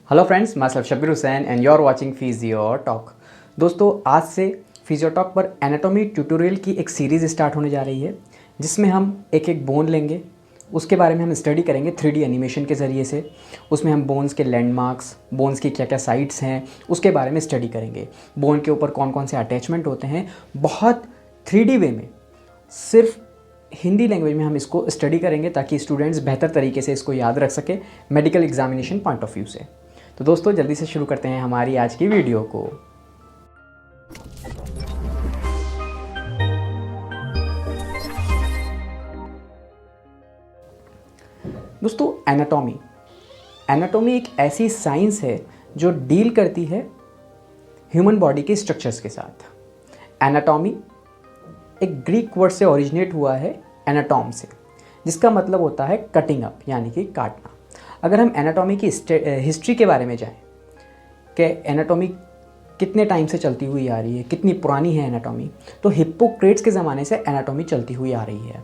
Hello friends, मैं self Shabbir Hussain and you are watching physio talk. दोस्तों, आज से फिजियो टॉक पर एनाटॉमी ट्यूटोरियल की एक सीरीज़ स्टार्ट होने जा रही है, जिसमें हम एक एक बोन लेंगे, उसके बारे में हम स्टडी करेंगे 3D एनिमेशन के ज़रिए से। उसमें हम बोन्स के लैंडमार्क्स, बोन्स की क्या क्या साइट्स हैं, उसके बारे में स्टडी करेंगे। बोन के ऊपर कौन कौन से अटैचमेंट होते हैं, बहुत 3D वे में, सिर्फ हिंदी लैंग्वेज में हम इसको स्टडी करेंगे ताकि स्टूडेंट्स बेहतर तरीके से इसको याद रख सके medical examination point of view से। तो दोस्तों, जल्दी से शुरू करते हैं हमारी आज की वीडियो को। दोस्तों, एनाटॉमी एक ऐसी साइंस है जो डील करती है ह्यूमन बॉडी के स्ट्रक्चर्स के साथ। एनाटॉमी एक ग्रीक वर्ड से ओरिजिनेट हुआ है, एनाटॉम से, जिसका मतलब होता है कटिंग अप, यानी कि काटना। अगर हम एनाटॉमी की हिस्ट्री के बारे में जाएं कि एनाटॉमी कितने टाइम से चलती हुई आ रही है, कितनी पुरानी है एनाटॉमी, तो हिप्पोक्रेट्स के ज़माने से एनाटॉमी चलती हुई आ रही है।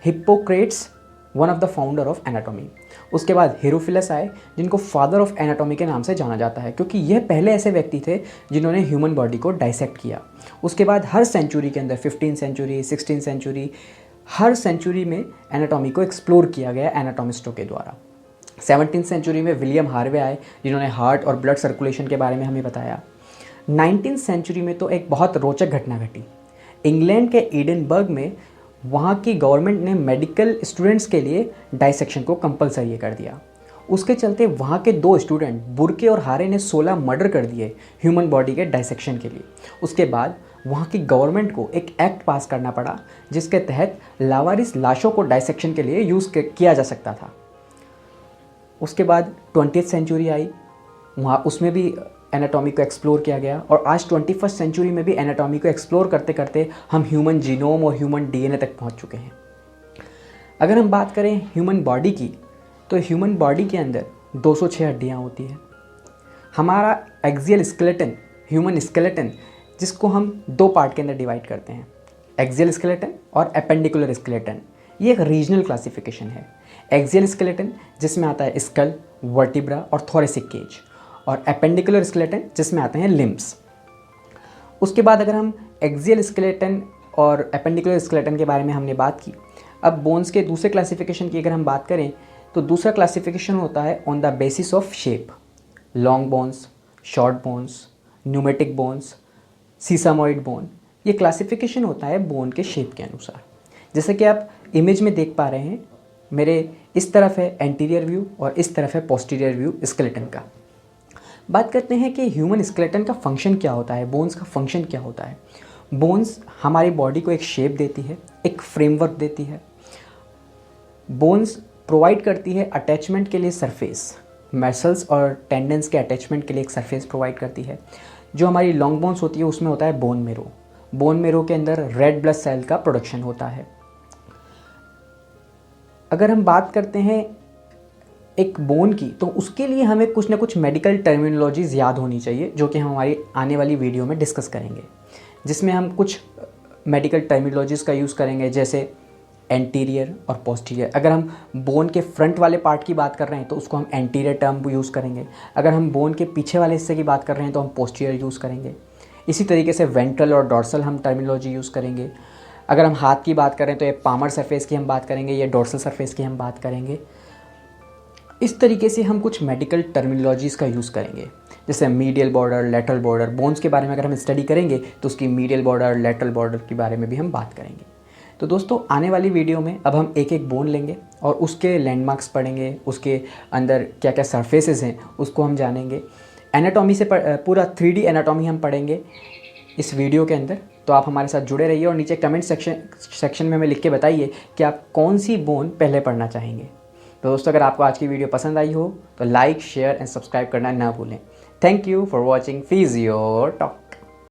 Hippocrates one of the founder of anatomy. उसके बाद हेरोफिलस आए, जिनको फादर ऑफ एनाटॉमी के नाम से जाना जाता है, क्योंकि यह पहले ऐसे व्यक्ति थे जिन्होंने ह्यूमन बॉडी को डाइसेक्ट किया। उसके बाद हर सेंचुरी के अंदर, 15th सेंचुरी, 16th सेंचुरी, हर सेंचुरी में एनाटॉमी को एक्सप्लोर किया गया एनाटॉमिस्टों के द्वारा। 17th सेंचुरी में विलियम हार्वे आए, जिन्होंने हार्ट और ब्लड सर्कुलेशन के बारे में हमें बताया। 19th सेंचुरी में तो एक बहुत रोचक घटना घटी। इंग्लैंड के एडिनबर्ग में वहाँ की गवर्नमेंट ने मेडिकल स्टूडेंट्स के लिए डाइसेक्शन को कंपलसरी कर दिया। उसके चलते वहाँ के 2 स्टूडेंट बुर्के और हारे ने 16 मर्डर कर दिए ह्यूमन बॉडी के डाइसेक्शन के लिए। उसके बाद वहाँ की गवर्नमेंट को एक एक्ट पास करना पड़ा, जिसके तहत लावारिस लाशों को डाइसेक्शन के लिए यूज़ किया जा सकता था। उसके बाद 20th सेंचुरी आई, वहाँ उसमें भी एनाटॉमी को एक्सप्लोर किया गया, और आज 21st सेंचुरी में भी एनाटॉमी को एक्सप्लोर करते करते हम ह्यूमन जीनोम और ह्यूमन डीएनए तक पहुँच चुके हैं। अगर हम बात करें ह्यूमन बॉडी की, तो ह्यूमन बॉडी के अंदर 206 हड्डियाँ होती हैं। हमारा एक्सियल स्केलेटन, ह्यूमन स्केलेटन, जिसको हम 2 पार्ट के अंदर डिवाइड करते हैं, एक्सियल स्केलेटन और एपेंडिकुलर स्केलेटन। ये एक रीजनल क्लासिफिकेशन है। एक्सियल स्केलेटन जिसमें आता है स्कल, वर्टिब्रा और थोरेसिक केज, और एपेंडिकुलर स्केलेटन जिसमें आते हैं लिम्ब्स। उसके बाद अगर हम एक्सियल स्केलेटन और एपेंडिकुलर स्केलेटन के बारे में हमने बात की, अब बोन्स के दूसरे क्लासिफिकेशन की अगर हम बात करें, तो दूसरा क्लासिफिकेशन होता है on the basis of shape. Long bones, short bones, pneumatic bones, sesamoid bone, ये क्लासिफिकेशन होता है बोन के शेप के अनुसार। जैसे कि आप इमेज में देख पा रहे हैं, मेरे इस तरफ है एंटीरियर व्यू और इस तरफ है पोस्टीरियर व्यू स्केलेटन का। बात करते हैं कि ह्यूमन स्केलेटन का फंक्शन क्या होता है, बोन्स का फंक्शन क्या होता है। बोन्स हमारी बॉडी को एक शेप देती है, एक फ्रेमवर्क देती है। बोन्स प्रोवाइड करती है अटैचमेंट के लिए सरफेस, मसल्स और टेंडन्स के अटैचमेंट के लिए एक सरफेस प्रोवाइड करती है। जो हमारी लॉन्ग बोन्स होती है उसमें होता है बोन मेरो। बोन मेरो के अंदर रेड ब्लड सेल का प्रोडक्शन होता है। अगर हम बात करते हैं एक बोन की, तो उसके लिए हमें कुछ ना कुछ मेडिकल टर्मिनोलॉजीज़ याद होनी चाहिए, जो कि हम हमारी आने वाली वीडियो में डिस्कस करेंगे, जिसमें हम कुछ मेडिकल टर्मिनोलॉजीज़ का यूज़ करेंगे, जैसे एंटीरियर और पोस्टीरियर। अगर हम बोन के फ्रंट वाले पार्ट की बात कर रहे हैं तो उसको हम एंटीरियर टर्म यूज़ करेंगे। अगर हम बोन के पीछे वाले हिस्से की बात कर रहे हैं तो हम पोस्टीरियर यूज़ करेंगे। इसी तरीके से वेंट्रल और डॉर्सल हम टर्मिनोलॉजी यूज़ करेंगे। अगर हम हाथ की बात करें तो ये पामर सरफेस की हम बात करेंगे, ये डॉर्सल सरफेस की हम बात करेंगे। इस तरीके से हम कुछ मेडिकल टर्मिनोलॉजीज़ का यूज़ करेंगे, जैसे medial border, lateral border. Bones के बारे में अगर हम स्टडी करेंगे तो उसकी मीडियल बॉर्डर, लेटरल बॉर्डर के बारे में भी हम बात करेंगे। तो दोस्तों, आने वाली वीडियो में अब हम एक एक बोन लेंगे और उसके लैंडमार्क्स पढ़ेंगे, उसके अंदर क्या क्या सरफेसेस हैं उसको हम जानेंगे। एनाटॉमी से पूरा 3D एनाटॉमी हम पढ़ेंगे इस वीडियो के अंदर। तो आप हमारे साथ जुड़े रहिए और नीचे कमेंट सेक्शन में हमें लिख के बताइए कि आप कौन सी बोन पहले पढ़ना चाहेंगे। तो दोस्तों, अगर आपको आज की वीडियो पसंद आई हो तो लाइक, शेयर एंड सब्सक्राइब करना ना भूलें। Thank you for watching physio talk.